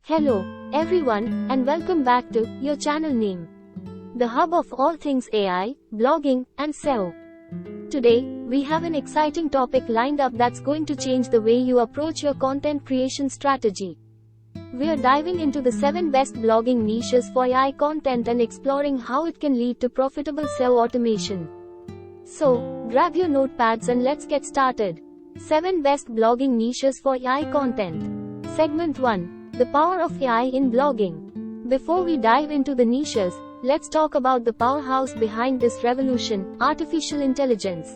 Hello, everyone, and welcome back to your channel name, the hub of all things AI, blogging, and SEO. Today, we have an exciting topic lined up that's going to change the way you approach your content creation strategy. We are diving into the 7 best blogging niches for AI content and exploring how it can lead to profitable SEO automation. So, grab your notepads and let's get started. 7 best blogging niches for AI content. Segment 1. The power of AI in blogging. Before we dive into the niches, let's talk about the powerhouse behind this revolution, artificial intelligence.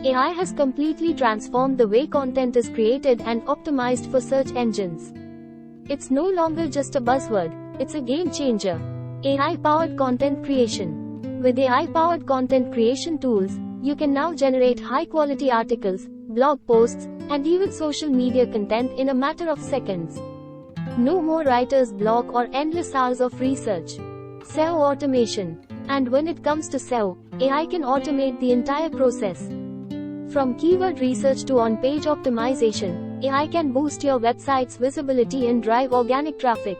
AI has completely transformed the way content is created and optimized for search engines. It's no longer just a buzzword, it's a game changer. AI-powered content creation. With AI-powered content creation tools, you can now generate high-quality articles, blog posts, and even social media content in a matter of seconds. No more writer's block or endless hours of research. SEO automation. And when it comes to SEO, AI can automate the entire process. From keyword research to on-page optimization, AI can boost your website's visibility and drive organic traffic.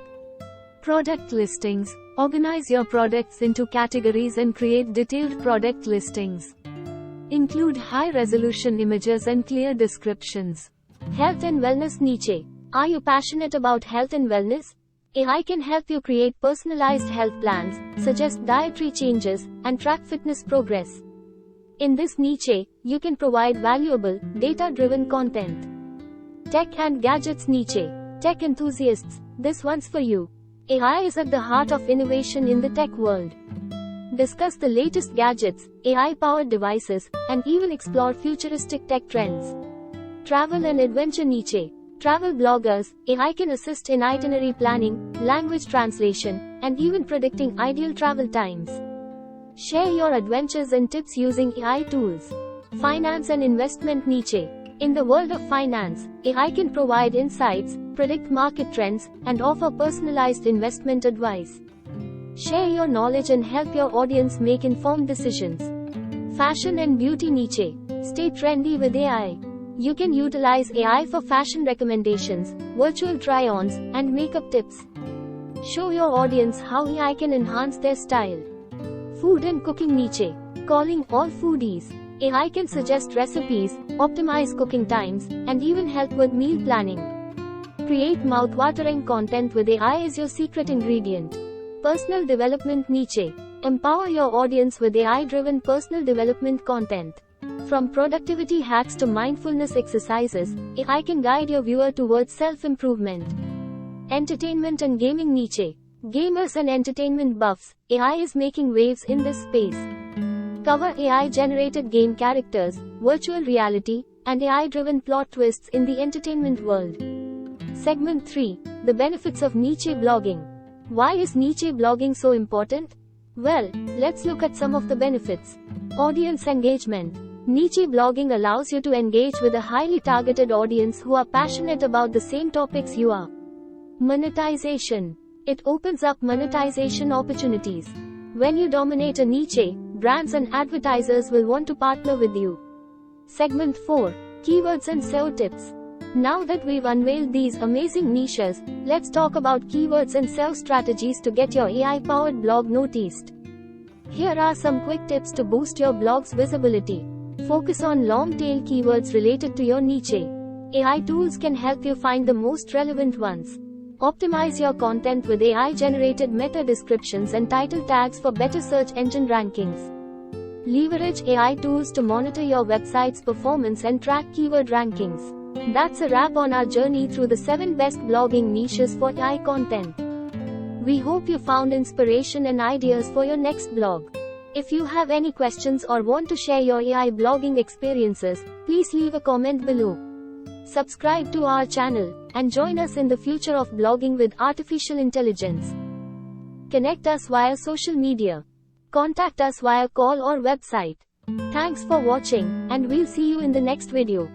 Product listings. Organize your products into categories and create detailed product listings. Include high-resolution images and clear descriptions. Health and wellness niche. Are you passionate about health and wellness? AI can help you create personalized health plans, suggest dietary changes, and track fitness progress. In this niche, you can provide valuable, data-driven content. Tech and gadgets niche. Tech enthusiasts, this one's for you. AI is at the heart of innovation in the tech world. Discuss the latest gadgets, AI-powered devices, and even explore futuristic tech trends. Travel and adventure niche. Travel bloggers, AI can assist in itinerary planning, language translation, and even predicting ideal travel times. Share your adventures and tips using AI tools. Finance and investment niche. In the world of finance, AI can provide insights, predict market trends, and offer personalized investment advice. Share your knowledge and help your audience make informed decisions. Fashion and beauty niche. Stay trendy with AI. You can utilize AI for fashion recommendations, virtual try-ons, and makeup tips. Show your audience how AI can enhance their style. Food and cooking niche. Calling all foodies. AI can suggest recipes, optimize cooking times, and even help with meal planning. Create mouth-watering content with AI is your secret ingredient. Personal development niche. Empower your audience with AI-driven personal development content. From productivity hacks to mindfulness exercises, AI can guide your viewer towards self-improvement. Entertainment and gaming niche. Gamers and entertainment buffs, AI is making waves in this space. Cover AI-generated game characters, virtual reality, and AI-driven plot twists in the entertainment world. Segment 3. The benefits of niche blogging. Why is niche blogging so important? Well, let's look at some of the benefits. Audience engagement. Niche blogging allows you to engage with a highly targeted audience who are passionate about the same topics you are. Monetization. It opens up monetization opportunities. When you dominate a niche, brands and advertisers will want to partner with you. Segment 4. Keywords and SEO tips. Now that we've unveiled these amazing niches, let's talk about keywords and SEO strategies to get your AI-powered blog noticed. Here are some quick tips to boost your blog's visibility. Focus on long-tail keywords related to your niche. AI tools can help you find the most relevant ones. Optimize your content with AI-generated meta descriptions and title tags for better search engine rankings. Leverage AI tools to monitor your website's performance and track keyword rankings. That's a wrap on our journey through the 7 best blogging niches for AI content. We hope you found inspiration and ideas for your next blog. If you have any questions or want to share your AI blogging experiences, please leave a comment below. Subscribe to our channel, and join us in the future of blogging with artificial intelligence. Connect us via social media. Contact us via call or website. Thanks for watching, and we'll see you in the next video.